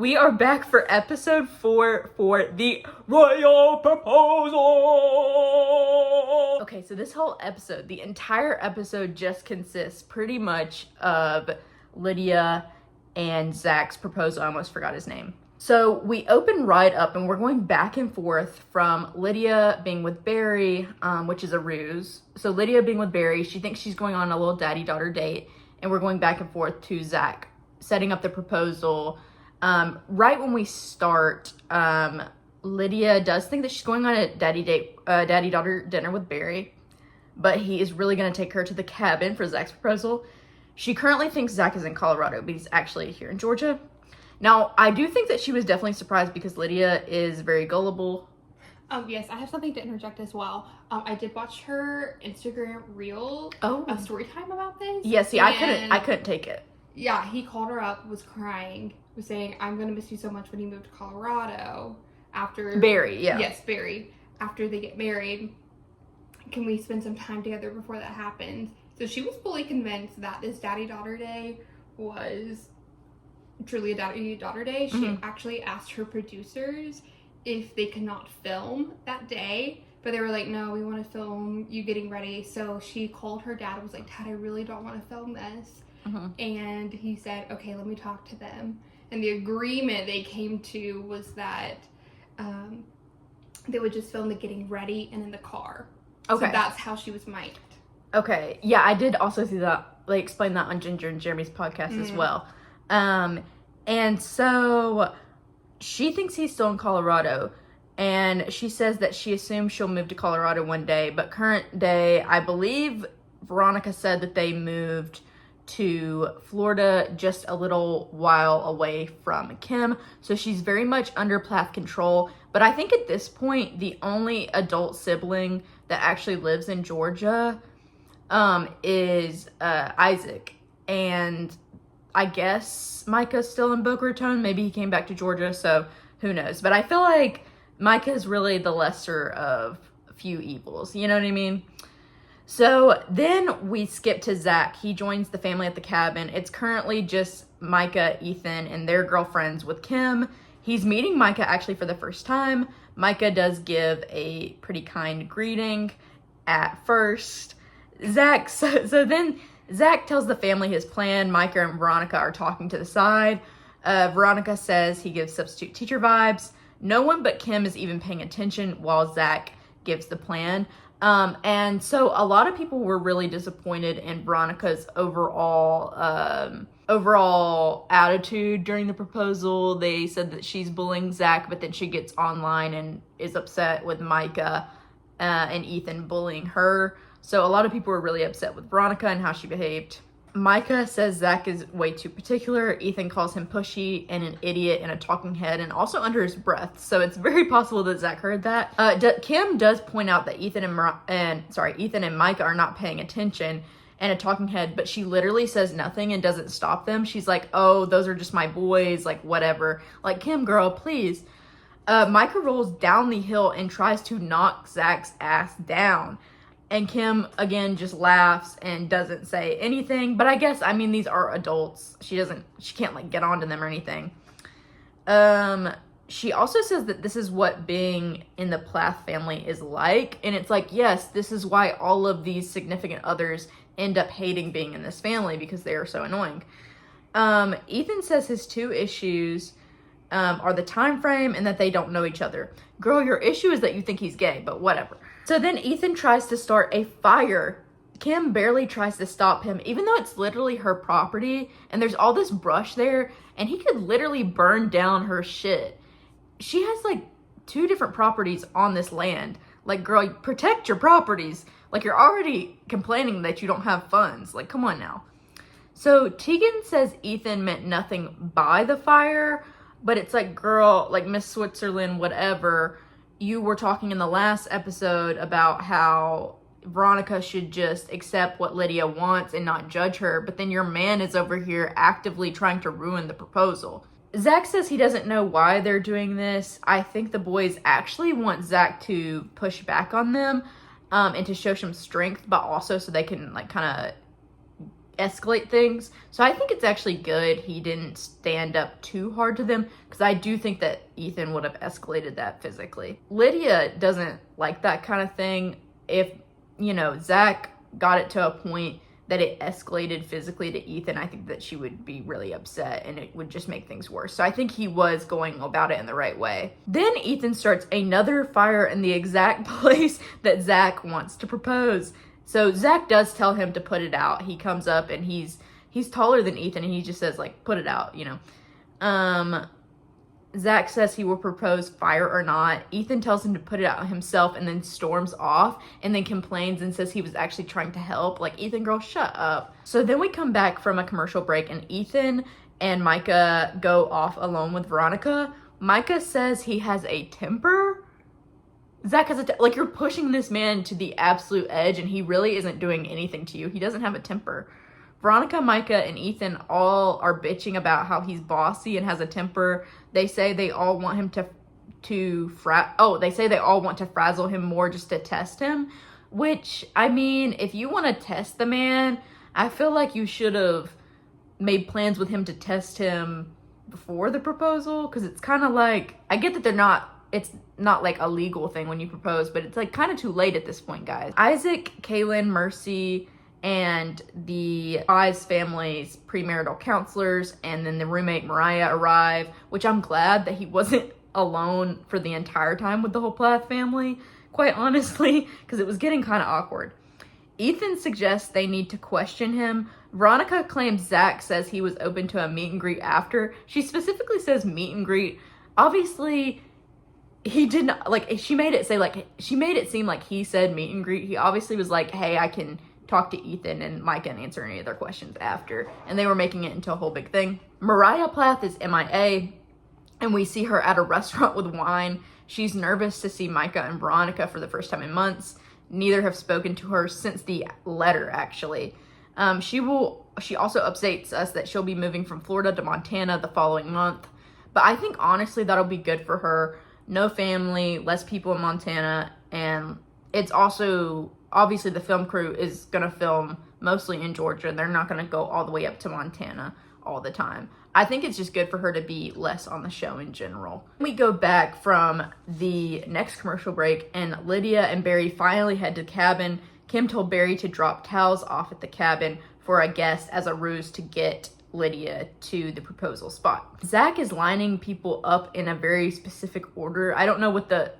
We are back for episode 4 for the royal proposal. Okay, so this whole episode, the entire episode just consists pretty much of Lydia and Zac's proposal. I almost forgot his name. So we open right up and we're going back and forth from Lydia being with Barry, which is a ruse. So Lydia being with Barry, she thinks she's going on a little daddy-daughter date, and we're going back and forth to Zac setting up the proposal. Right when we start, Lydia does think that she's going on a daddy-daughter dinner with Barry, but he is really going to take her to the cabin for Zac's proposal. She currently thinks Zac is in Colorado, but he's actually here in Georgia. Now, I do think that she was definitely surprised because Lydia is very gullible. Yes, I have something to interject as well. I did watch her Instagram reel, a story time about this. Yeah, see, I couldn't take it. Yeah, he called her up, was crying, was saying, I'm going to miss you so much when you move to Colorado after... Barry, yeah. Yes, Barry. After they get married, can we spend some time together before that happens? So she was fully convinced that this daddy-daughter day was truly a daddy-daughter day. She actually asked her producers if they could not film that day, but they were like, no, we want to film you getting ready. So she called her dad and was like, Dad, I really don't want to film this. And he said, okay, let me talk to them. And the agreement they came to was that they would just film the getting ready and in the car. Okay. So that's how she was mic'd. Okay. Yeah, I did also see that. They explained that on Ginger and Jeremy's podcast as well. And so she thinks he's still in Colorado, and she says that she assumes she'll move to Colorado one day, but current day, I believe Veronica said that they moved to Florida just a little while away from Kim, so she's very much under Plath control. But I think at this point, the only adult sibling that actually lives in Georgia is Isaac, and I guess Micah's still in Boca Raton. Maybe he came back to Georgia, so who knows. But I feel like Micah is really the lesser of a few evils. You know what I mean? So then we skip to Zac. He joins the family at the cabin. It's currently just Micah, Ethan, and their girlfriends with Kim. He's meeting Micah actually for the first time. Micah does give a pretty kind greeting at first. So then Zac tells the family his plan. Micah and Veronica are talking to the side. Veronica says he gives substitute teacher vibes. No one but Kim is even paying attention while Zac gives the plan. And so a lot of people were really disappointed in Veronica's overall attitude during the proposal. They said that she's bullying Zac, but then she gets online and is upset with Micah and Ethan bullying her. So a lot of people were really upset with Veronica and how she behaved. Micah says Zac is way too particular. Ethan calls him pushy and an idiot and a talking head, and also under his breath. So it's very possible that Zac heard that. Kim does point out that Ethan and Micah are not paying attention and a talking head, but she literally says nothing and doesn't stop them. She's like, oh, those are just my boys, like whatever. Like, Kim, girl, please. Micah rolls down the hill and tries to knock Zac's ass down. And Kim, again, just laughs and doesn't say anything. But I guess, I mean, these are adults. She can't, like, get onto them or anything. She also says that this is what being in the Plath family is like. And it's like, yes, this is why all of these significant others end up hating being in this family, because they are so annoying. Ethan says his two issues are the time frame and that they don't know each other. Girl, your issue is that you think he's gay, but whatever. So then Ethan tries to start a fire. Kim barely tries to stop him, even though it's literally her property and there's all this brush there, and he could literally burn down her shit. She has like 2 different properties on this land. Like, girl, protect your properties. Like, you're already complaining that you don't have funds. Like, come on now. So Tegan says Ethan meant nothing by the fire, but it's like, girl, like Miss Switzerland, whatever. You were talking in the last episode about how Veronica should just accept what Lydia wants and not judge her, but then your man is over here actively trying to ruin the proposal. Zac says he doesn't know why they're doing this. I think the boys actually want Zac to push back on them and to show some strength, but also so they can like kind of escalate things. So I think it's actually good he didn't stand up too hard to them, because I do think that Ethan would have escalated that physically. Lydia doesn't like that kind of thing. If, Zac got it to a point that it escalated physically to Ethan, I think that she would be really upset and it would just make things worse. So I think he was going about it in the right way. Then Ethan starts another fire in the exact place that Zac wants to propose. So Zac does tell him to put it out. He comes up and he's taller than Ethan, and he just says, like, put it out, Zac says he will propose fire or not. Ethan tells him to put it out himself and then storms off and then complains and says he was actually trying to help. Like, Ethan, girl, shut up. So then we come back from a commercial break and Ethan and Micah go off alone with Veronica. Micah says he has a temper. Zac has like, you're pushing this man to the absolute edge and he really isn't doing anything to you. He doesn't have a temper. Veronica, Micah, and Ethan all are bitching about how he's bossy and has a temper. They say they all want him they say they all want to frazzle him more just to test him. Which, I mean, if you want to test the man, I feel like you should have made plans with him to test him before the proposal. Because it's kind of like, I get that it's not like a legal thing when you propose, but it's like kind of too late at this point, guys. Isaac, Kaylin, Mercy, and the Wyse family's premarital counselors and then the roommate Mariah arrive, which I'm glad that he wasn't alone for the entire time with the whole Plath family, quite honestly, because it was getting kind of awkward. Ethan suggests they need to question him. Veronica claims Zac says he was open to a meet and greet after. She specifically says meet and greet. Obviously, he didn't, like, she made it seem like he said meet and greet. He obviously was like, hey, I can talk to Ethan and Micah and answer any of their questions after. And they were making it into a whole big thing. Mariah Plath is MIA, and we see her at a restaurant with wine. She's nervous to see Micah and Veronica for the first time in months. Neither have spoken to her since the letter, actually. She also updates us that she'll be moving from Florida to Montana the following month. But I think, honestly, that'll be good for her. No family, less people in Montana, and it's also, obviously, the film crew is going to film mostly in Georgia, and they're not going to go all the way up to Montana all the time. I think it's just good for her to be less on the show in general. We go back from the next commercial break, and Lydia and Barry finally head to the cabin. Kim told Barry to drop towels off at the cabin for a guest as a ruse to get Lydia to the proposal spot. Zac is lining people up in a very specific order. I don't know what the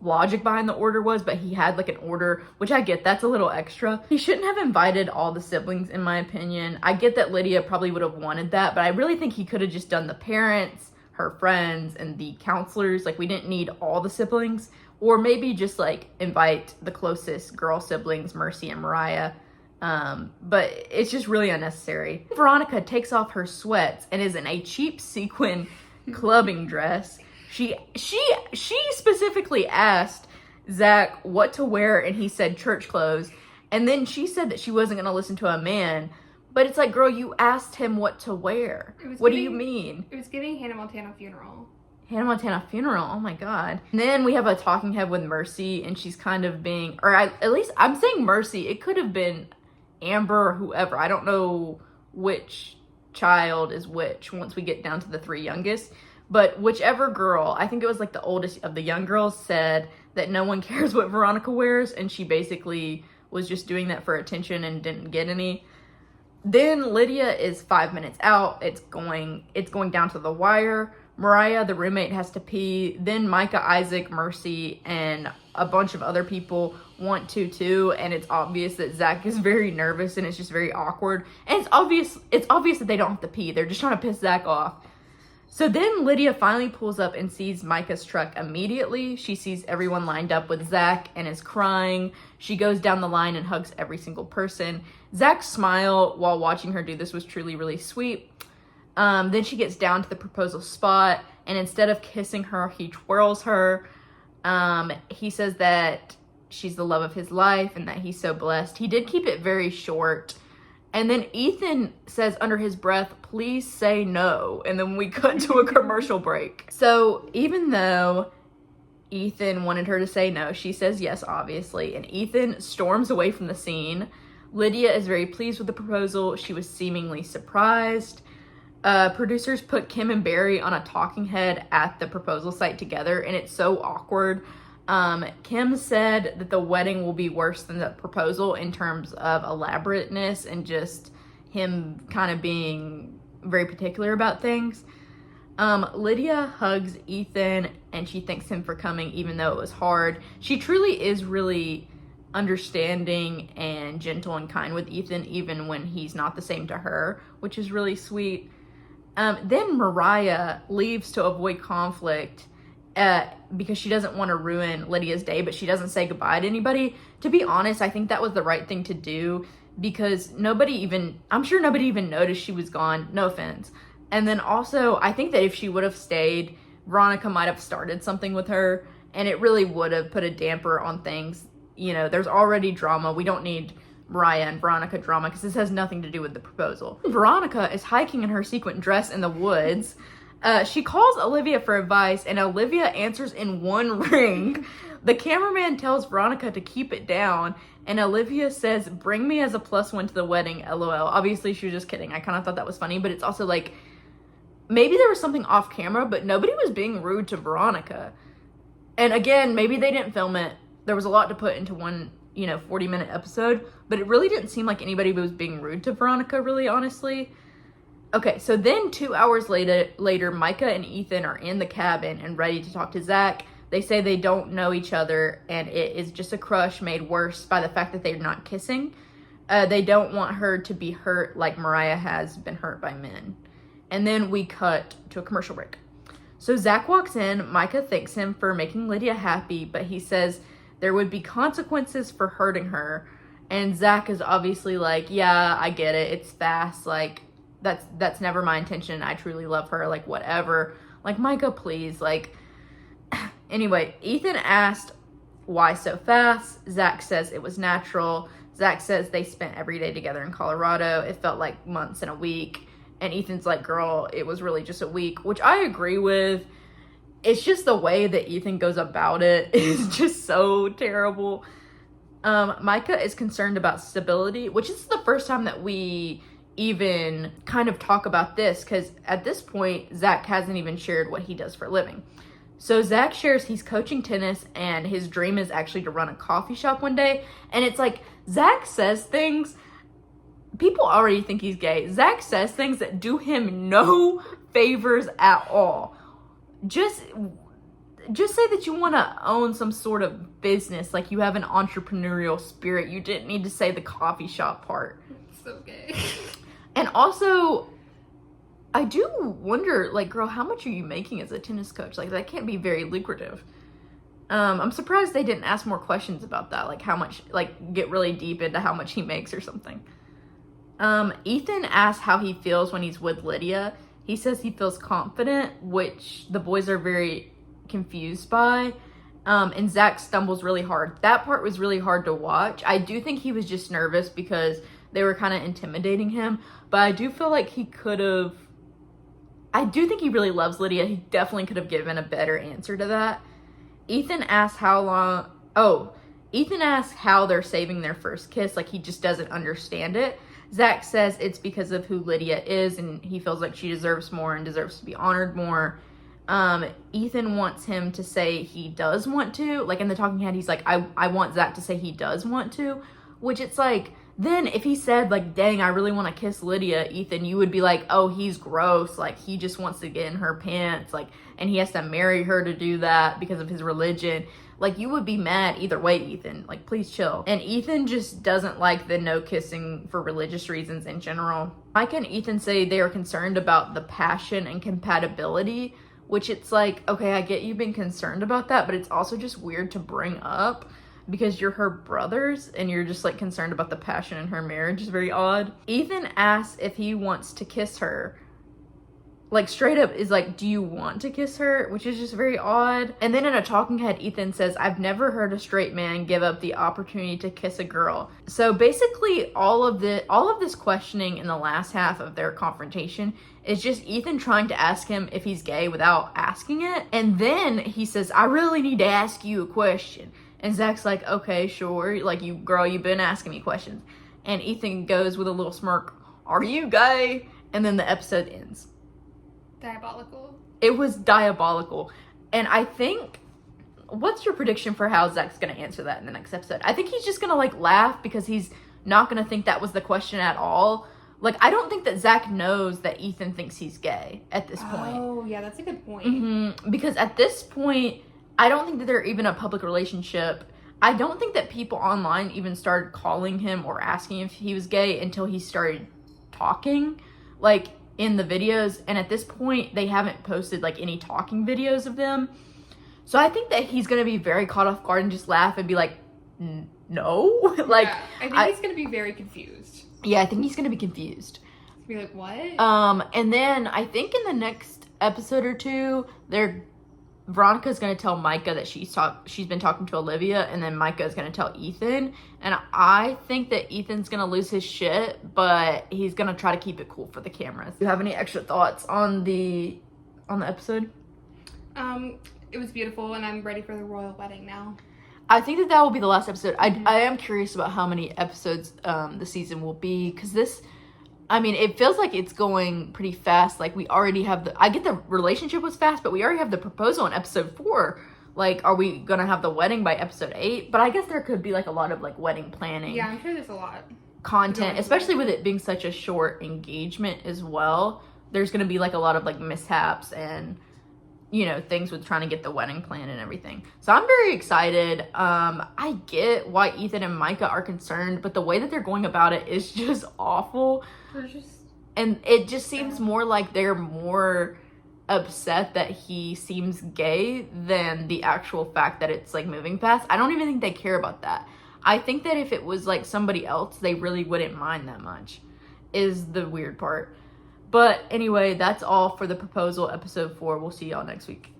logic behind the order was, but he had like an order, which I get, that's a little extra. He shouldn't have invited all the siblings, in my opinion. I get that Lydia probably would have wanted that, but I really think he could have just done the parents, her friends, and the counselors. Like, we didn't need all the siblings, or maybe just like invite the closest girl siblings, Mercy and Mariah. But it's just really unnecessary. Veronica takes off her sweats and is in a cheap sequin clubbing dress. She specifically asked Zac what to wear, and he said church clothes. And then she said that she wasn't going to listen to a man. But it's like, girl, you asked him what to wear. What do you mean? It was giving Hannah Montana funeral. Hannah Montana funeral, oh my god. And then we have a talking head with Mercy, and she's kind of being, at least I'm saying Mercy. It could have been Amber or whoever. I don't know which child is which once we get down to the three youngest. But whichever girl, I think it was like the oldest of the young girls, said that no one cares what Veronica wears, and she basically was just doing that for attention and didn't get any. Then Lydia is 5 minutes out. It's going down to the wire. Mariah, the roommate, has to pee. Then Micah, Isaac, Mercy, and a bunch of other people want to too, and it's obvious that Zac is very nervous, and it's just very awkward. And it's obvious that they don't have to pee. They're just trying to piss Zac off. So then Lydia finally pulls up and sees Micah's truck immediately. She sees everyone lined up with Zac and is crying. She goes down the line and hugs every single person. Zac's smile while watching her do this was truly really sweet. Then she gets down to the proposal spot, and instead of kissing her, he twirls her. He says that she's the love of his life and that he's so blessed. He did keep it very short. And then Ethan says under his breath, please say no. And then we cut to a commercial break. So even though Ethan wanted her to say no, she says yes, obviously. And Ethan storms away from the scene. Lydia is very pleased with the proposal. She was seemingly surprised. Producers put Kim and Barry on a talking head at the proposal site together, and it's so awkward. Kim said that the wedding will be worse than the proposal in terms of elaborateness and just him kind of being very particular about things. Lydia hugs Ethan and she thanks him for coming even though it was hard. She truly is really understanding and gentle and kind with Ethan even when he's not the same to her, which is really sweet. Then Mariah leaves to avoid conflict because she doesn't want to ruin Lydia's day, but she doesn't say goodbye to anybody. To be honest, I think that was the right thing to do because I'm sure nobody even noticed she was gone. No offense. And then also, I think that if she would have stayed, Veronica might have started something with her, and it really would have put a damper on things. You know, there's already drama. We don't need Mariah and Veronica drama because this has nothing to do with the proposal. Veronica is hiking in her sequin dress in the woods. She calls Olivia for advice, and Olivia answers in one ring. The cameraman tells Veronica to keep it down, and Olivia says, "Bring me as a +1 to the wedding, LOL." Obviously, she was just kidding. I kind of thought that was funny, but it's also like, maybe there was something off camera, but nobody was being rude to Veronica. And again, maybe they didn't film it. There was a lot to put into one, 40-minute episode, but it really didn't seem like anybody was being rude to Veronica, really, honestly. Okay, so then 2 hours later, Micah and Ethan are in the cabin and ready to talk to Zac. They say they don't know each other, and it is just a crush made worse by the fact that they're not kissing. They don't want her to be hurt like Mariah has been hurt by men. And then we cut to a commercial break. So Zac walks in. Micah thanks him for making Lydia happy, but he says there would be consequences for hurting her. And Zac is obviously like, yeah, I get it. It's fast. Like, that's never my intention. I truly love her. Like, whatever. Like, Micah, please. Like, anyway, Ethan asked why so fast. Zac says it was natural. Zac says they spent every day together in Colorado. It felt like months and a week. And Ethan's like, girl, it was really just a week, which I agree with. It's just the way that Ethan goes about it is just so terrible. Micah is concerned about stability, which is the first time that we even kind of talk about this, because at this point, Zac hasn't even shared what he does for a living. So Zac shares he's coaching tennis and his dream is actually to run a coffee shop one day. And it's like, Zac says things, people already think he's gay. Zac says things that do him no favors at all. Just say that you want to own some sort of business, like you have an entrepreneurial spirit. You didn't need to say the coffee shop part. So gay. And also, I do wonder, like, girl, how much are you making as a tennis coach? Like, that can't be very lucrative. I'm surprised they didn't ask more questions about that. Like, how much, like, get really deep into how much he makes or something. Ethan asks how he feels when he's with Lydia. He says he feels confident, which the boys are very confused by. And Zac stumbles really hard. That part was really hard to watch. I do think he was just nervous because they were kind of intimidating him. But I do feel like I do think he really loves Lydia. He definitely could have given a better answer to that. Ethan asks how they're saving their first kiss. Like, he just doesn't understand it. Zac says it's because of who Lydia is, and he feels like she deserves more and deserves to be honored more. Ethan wants him to say he does want to. Like, in the talking head, he's like, I want Zac to say he does want to. Which it's like, then if he said, like, dang, I really want to kiss Lydia, Ethan, you would be like, oh, he's gross. Like, he just wants to get in her pants. Like, and he has to marry her to do that because of his religion. Like, you would be mad either way, Ethan. Like, please chill. And Ethan just doesn't like the no kissing for religious reasons in general. Micah and Ethan say they are concerned about the passion and compatibility, which it's like, okay, I get you being concerned about that, but it's also just weird to bring up because you're her brothers and you're just, like, concerned about the passion in her marriage. Is very odd. Ethan asks if he wants to kiss her. Like, straight up is like, do you want to kiss her? Which is just very odd. And then in a talking head, Ethan says, I've never heard a straight man give up the opportunity to kiss a girl. So basically all of this questioning in the last half of their confrontation is just Ethan trying to ask him if he's gay without asking it. And then he says, I really need to ask you a question. And Zac's like, okay, sure. Like, you've been asking me questions. and Ethan goes with a little smirk, "Are you gay?" And then the episode ends. Diabolical. It was diabolical. And I think, what's your prediction for how Zach's gonna answer that in the next episode? I think he's just gonna like laugh because he's not gonna think that was the question at all. Like, I don't think that Zac knows that Ethan thinks he's gay at this point. Oh, yeah, that's a good point. Mm-hmm. Because at this point, I don't think that they're even a public relationship. I don't think that people online even started calling him or asking if he was gay until he started talking, like, in the videos. And at this point, they haven't posted, like, any talking videos of them. So I think that he's going to be very caught off guard and just laugh and be like, no? Like, yeah, I think he's going to be very confused. Yeah, I think he's going to be confused. Be like, what? And then I think in the next episode or two, Veronica's going to tell Micah that she's been talking to Olivia, and then Micah is going to tell Ethan. And I think that Ethan's going to lose his shit, but he's going to try to keep it cool for the cameras. Do you have any extra thoughts on the episode? It was beautiful, and I'm ready for the royal wedding now. I think that will be the last episode. I am curious about how many episodes the season will be, because it feels like it's going pretty fast. Like, we already have I get the relationship was fast, but we already have the proposal in episode 4. Like, are we gonna have the wedding by episode 8? But I guess there could be like a lot of like wedding planning. Yeah, I'm sure there's a lot. Content, especially with it being such a short engagement as well. There's gonna be like a lot of like mishaps and, you know, things with trying to get the wedding plan and everything. So I'm very excited. I get why Ethan and Micah are concerned, but the way that they're going about it is just awful. And it just seems more like they're more upset that he seems gay than the actual fact that it's like moving fast. I don't even think they care about that. I think that if it was like somebody else, they really wouldn't mind that much, is the weird part. But anyway, that's all for the proposal episode 4. We'll see y'all next week.